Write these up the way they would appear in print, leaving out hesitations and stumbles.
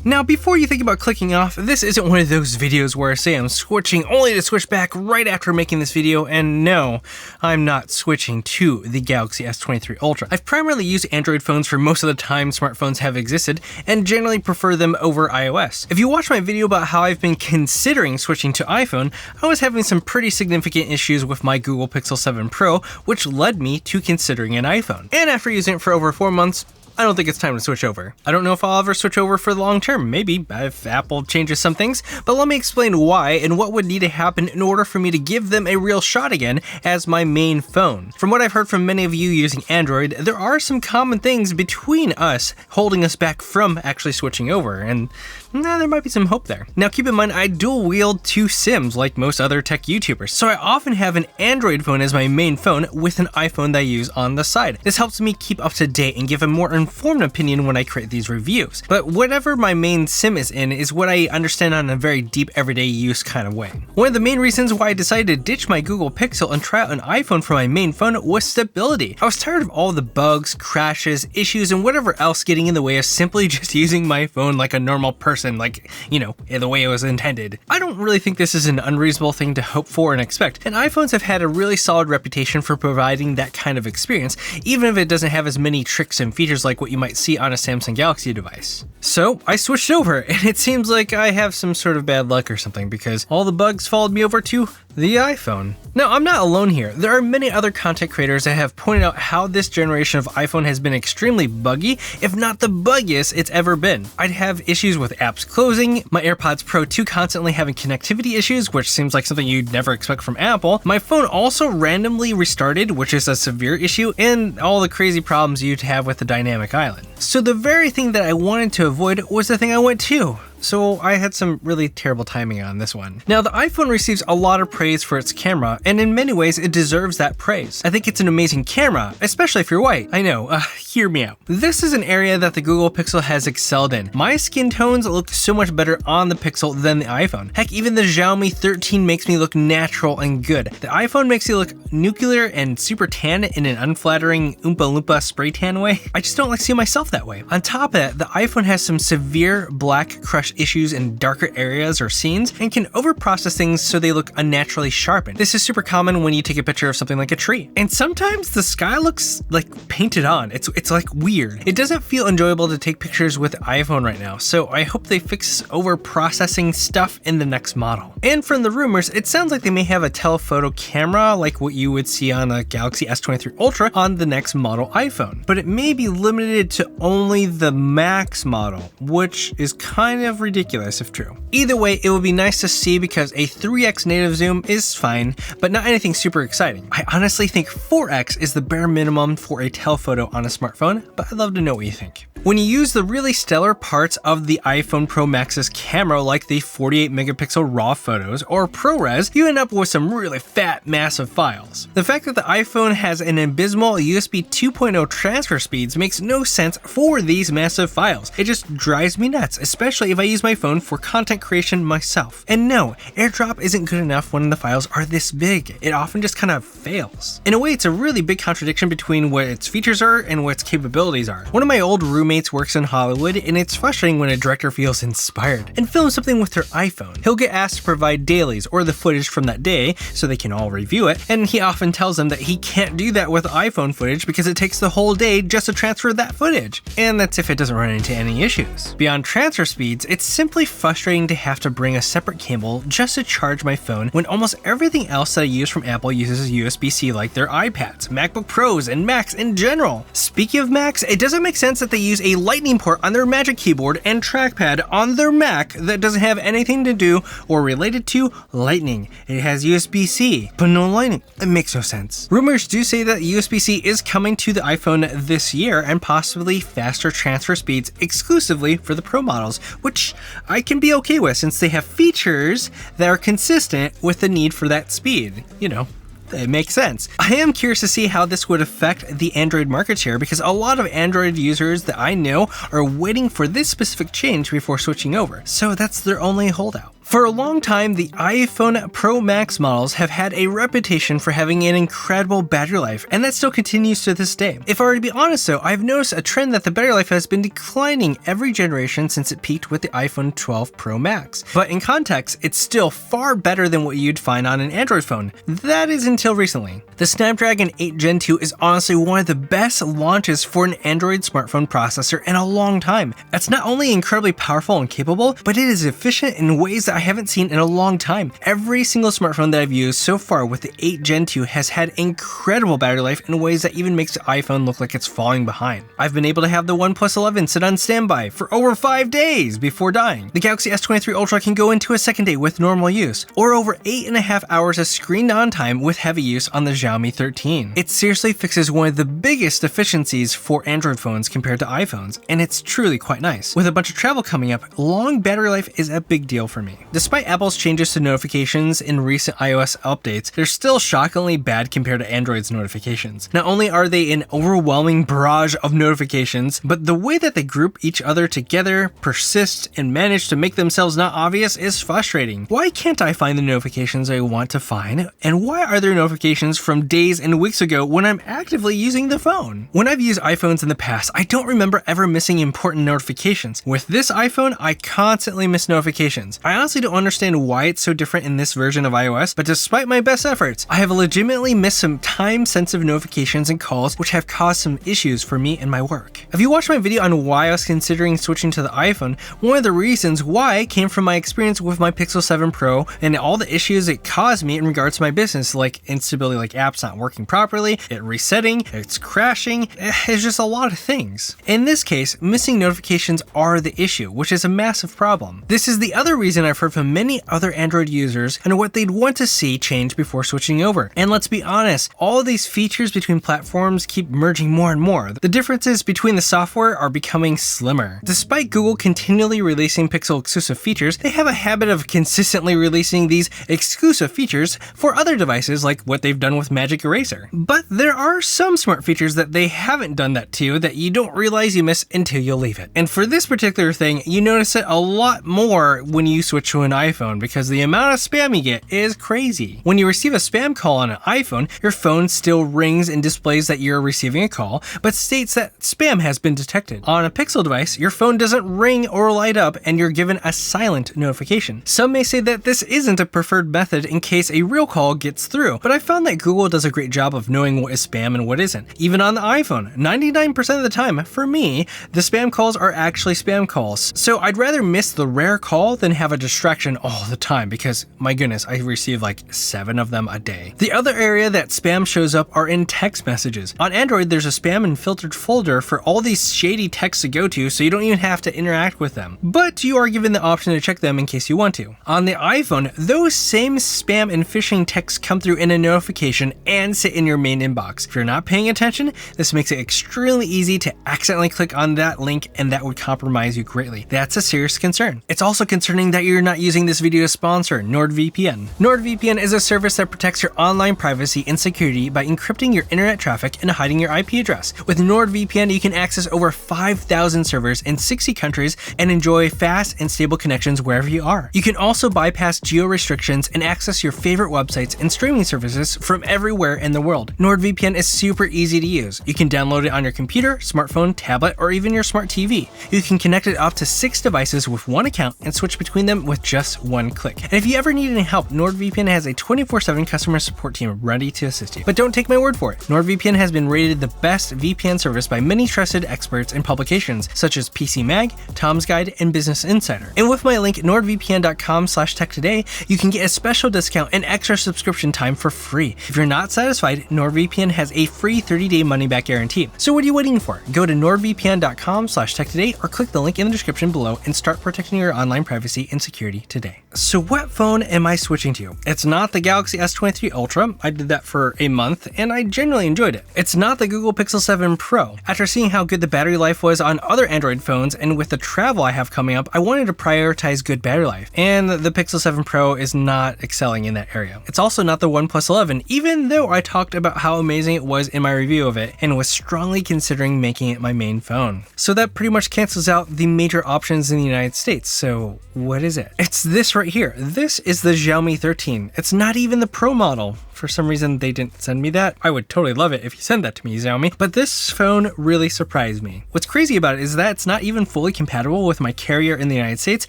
Now, before you think about clicking off, this isn't one of those videos where I say I'm switching only to switch back right after making this video, and no, I'm not switching to the Galaxy S23 Ultra. I've primarily used Android phones for most of the time smartphones have existed, and generally prefer them over iOS. If you watch my video about how I've been considering switching to iPhone, I was having some pretty significant issues with my Google Pixel 7 Pro, which led me to considering an iPhone. And after using it for over 4 months, I don't think it's time to switch over. I don't know if I'll ever switch over for the long term, maybe if Apple changes some things, but let me explain why and what would need to happen in order for me to give them a real shot again as my main phone. From what I've heard from many of you using Android, there are some common things between us holding us back from actually switching over, and there might be some hope there. Now keep in mind, I dual wield 2 SIMs like most other tech YouTubers, so I often have an Android phone as my main phone with an iPhone that I use on the side. This helps me keep up to date and give a more informed opinion when I create these reviews. But whatever my main SIM is in is what I understand on a very deep everyday use kind of way. One of the main reasons why I decided to ditch my Google Pixel and try out an iPhone for my main phone was stability. I was tired of all the bugs, crashes, issues, and whatever else getting in the way of simply just using my phone like a normal person, like, you know, the way it was intended. I don't really think this is an unreasonable thing to hope for and expect, and iPhones have had a really solid reputation for providing that kind of experience, even if it doesn't have as many tricks and features like what you might see on a Samsung Galaxy device. So I switched over, and it seems like I have some sort of bad luck or something because all the bugs followed me over to the iPhone. Now, I'm not alone here. There are many other content creators that have pointed out how this generation of iPhone has been extremely buggy, if not the buggiest it's ever been. I'd have issues with apps closing, my AirPods Pro 2 constantly having connectivity issues, which seems like something you'd never expect from Apple. My phone also randomly restarted, which is a severe issue, and all the crazy problems you'd have with the dynamic island. So the very thing that I wanted to avoid was the thing I went to. So I had some really terrible timing on this one. Now, the iPhone receives a lot of praise for its camera, and in many ways it deserves that praise. I think it's an amazing camera, especially if you're white. I know, hear me out. This is an area that the Google Pixel has excelled in. My skin tones look so much better on the Pixel than the iPhone. Heck, even the Xiaomi 13 makes me look natural and good. The iPhone makes you look nuclear and super tan in an unflattering Oompa Loompa spray tan way. I just don't like seeing myself that way. On top of that, the iPhone has some severe black crush issues in darker areas or scenes and can overprocess things so they look unnaturally sharpened. This is super common when you take a picture of something like a tree. And sometimes the sky looks like painted on. It's like weird. It doesn't feel enjoyable to take pictures with iPhone right now, so I hope they fix overprocessing stuff in the next model. And from the rumors, it sounds like they may have a telephoto camera like what you would see on a Galaxy S23 Ultra on the next model iPhone. But it may be limited to only the Max model, which is kind of ridiculous if true. Either way, it would be nice to see because a 3x native zoom is fine, but not anything super exciting. I honestly think 4x is the bare minimum for a telephoto on a smartphone, but I'd love to know what you think. When you use the really stellar parts of the iPhone Pro Max's camera, like the 48 megapixel RAW photos or ProRes, you end up with some really fat, massive files. The fact that the iPhone has an abysmal USB 2.0 transfer speeds makes no sense for these massive files. It just drives me nuts, especially if I use my phone for content creation myself. And no, AirDrop isn't good enough when the files are this big. It often just kind of fails. In a way, it's a really big contradiction between what its features are and what its capabilities are. One of my old roommates works in Hollywood, and it's frustrating when a director feels inspired and films something with their iPhone. He'll get asked to provide dailies or the footage from that day so they can all review it, and he often tells them that he can't do that with iPhone footage because it takes the whole day just to transfer that footage. And that's if it doesn't run into any issues. Beyond transfer speeds, it's simply frustrating to have to bring a separate cable just to charge my phone when almost everything else that I use from Apple uses USB-C, like their iPads, MacBook Pros, and Macs in general. Speaking of Macs, it doesn't make sense that they use a Lightning port on their Magic Keyboard and trackpad on their Mac that doesn't have anything to do or related to Lightning. It has USB-C, but no Lightning. It makes no sense. Rumors do say that USB-C is coming to the iPhone this year and possibly faster transfer speeds exclusively for the Pro models, which I can be okay with since they have features that are consistent with the need for that speed. You know, it makes sense. I am curious to see how this would affect the Android market share because a lot of Android users that I know are waiting for this specific change before switching over, so that's their only holdout. For a long time, the iPhone Pro Max models have had a reputation for having an incredible battery life, and that still continues to this day. If I were to be honest though, I've noticed a trend that the battery life has been declining every generation since it peaked with the iPhone 12 Pro Max. But in context, it's still far better than what you'd find on an Android phone. That is until recently. The Snapdragon 8 Gen 2 is honestly one of the best launches for an Android smartphone processor in a long time. It's not only incredibly powerful and capable, but it is efficient in ways that I haven't seen in a long time. Every single smartphone that I've used so far with the 8 Gen 2 has had incredible battery life in ways that even makes the iPhone look like it's falling behind. I've been able to have the OnePlus 11 sit on standby for over 5 days before dying. The Galaxy S23 Ultra can go into a second day with normal use, or over 8.5 hours of screen on time with heavy use on the Xiaomi 13. It seriously fixes one of the biggest deficiencies for Android phones compared to iPhones, and it's truly quite nice. With a bunch of travel coming up, long battery life is a big deal for me. Despite Apple's changes to notifications in recent iOS updates, they're still shockingly bad compared to Android's notifications. Not only are they an overwhelming barrage of notifications, but the way that they group each other together, persist, and manage to make themselves not obvious is frustrating. Why can't I find the notifications I want to find? And why are there notifications from days and weeks ago when I'm actively using the phone? When I've used iPhones in the past, I don't remember ever missing important notifications. With this iPhone, I constantly miss notifications. I honestly don't understand why it's so different in this version of iOS, but despite my best efforts, I have legitimately missed some time-sensitive notifications and calls which have caused some issues for me and my work. If you watched my video on why I was considering switching to the iPhone, one of the reasons why came from my experience with my Pixel 7 Pro and all the issues it caused me in regards to my business, like instability, like apps not working properly, it resetting, it's crashing, it's just a lot of things. In this case, missing notifications are the issue, which is a massive problem. This is the other reason I've heard from many other Android users and what they'd want to see change before switching over. And let's be honest, all of these features between platforms keep merging more and more. The differences between the software are becoming slimmer. Despite Google continually releasing Pixel exclusive features, they have a habit of consistently releasing these exclusive features for other devices, like what they've done with Magic Eraser. But there are some smart features that they haven't done that to that you don't realize you miss until you leave it. And for this particular thing, you notice it a lot more when you switch to an iPhone because the amount of spam you get is crazy. When you receive a spam call on an iPhone, your phone still rings and displays that you're receiving a call, but states that spam has been detected. On a Pixel device, your phone doesn't ring or light up and you're given a silent notification. Some may say that this isn't a preferred method in case a real call gets through, but I found that Google does a great job of knowing what is spam and what isn't. Even on the iPhone, 99% of the time, for me, the spam calls are actually spam calls. So I'd rather miss the rare call than have a distraction all the time because, my goodness, I receive like 7 of them a day. The other area that spam shows up are in text messages. On Android, there's a spam and filtered folder for all these shady texts to go to, so you don't even have to interact with them. But you are given the option to check them in case you want to. On the iPhone, those same spam and phishing texts come through in a notification and sit in your main inbox. If you're not paying attention, this makes it extremely easy to accidentally click on that link and that would compromise you greatly. That's a serious concern. It's also concerning that you're not using this video to sponsor NordVPN. NordVPN is a service that protects your online privacy and security by encrypting your internet traffic and hiding your IP address. With NordVPN, you can access over 5,000 servers in 60 countries and enjoy fast and stable connections wherever you are. You can also bypass geo restrictions and access your favorite websites and streaming services from everywhere in the world. NordVPN is super easy to use. You can download it on your computer, smartphone, tablet, or even your smart TV. You can connect it up to 6 devices with one account and switch between them with just one click. And if you ever need any help, NordVPN has a 24/7 customer support team ready to assist you. But don't take my word for it. NordVPN has been rated the best VPN service by many trusted experts and publications such as PC Mag, Tom's Guide, and Business Insider. And with my link nordvpn.com/techtoday, you can get a special discount and extra subscription time for free. If you're not satisfied, NordVPN has a free 30-day money-back guarantee. So what are you waiting for? Go to nordvpn.com/techtoday or click the link in the description below and start protecting your online privacy and security today. So what phone am I switching to? It's not the Galaxy S23 Ultra. I did that for a month and I genuinely enjoyed it. It's not the Google Pixel 7 Pro. After seeing how good the battery life was on other Android phones and with the travel I have coming up, I wanted to prioritize good battery life. And the Pixel 7 Pro is not excelling in that area. It's also not the OnePlus 11, even even though I talked about how amazing it was in my review of it and was strongly considering making it my main phone. So that pretty much cancels out the major options in the United States. So what is it? It's this right here. This is the Xiaomi 13. It's not even the Pro model. For some reason, they didn't send me that. I would totally love it if you send that to me, Xiaomi. But this phone really surprised me. What's crazy about it is that it's not even fully compatible with my carrier in the United States,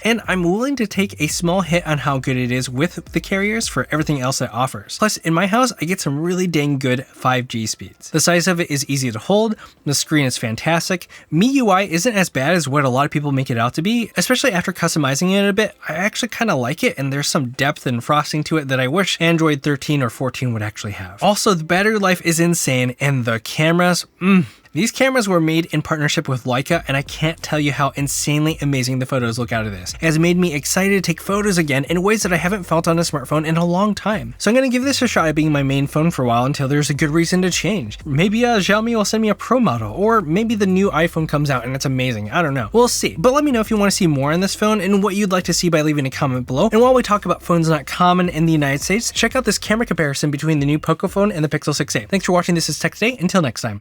and I'm willing to take a small hit on how good it is with the carriers for everything else it offers. Plus, in my house, I get some really dang good 5G speeds. The size of it is easy to hold, the screen is fantastic, MIUI isn't as bad as what a lot of people make it out to be, especially after customizing it a bit. I actually kind of like it, and there's some depth and frosting to it that I wish Android 13 or 14 would actually have. Also, the battery life is insane, and the cameras, These cameras were made in partnership with Leica, and I can't tell you how insanely amazing the photos look out of this. It has made me excited to take photos again in ways that I haven't felt on a smartphone in a long time. So I'm going to give this a shot at being my main phone for a while until there's a good reason to change. Maybe Xiaomi will send me a Pro model, or maybe the new iPhone comes out and it's amazing. I don't know. We'll see. But let me know if you want to see more on this phone and what you'd like to see by leaving a comment below. And while we talk about phones not common in the United States, check out this camera comparison between the new Poco phone and the Pixel 6a. Thanks for watching. This is Tech Today. Until next time.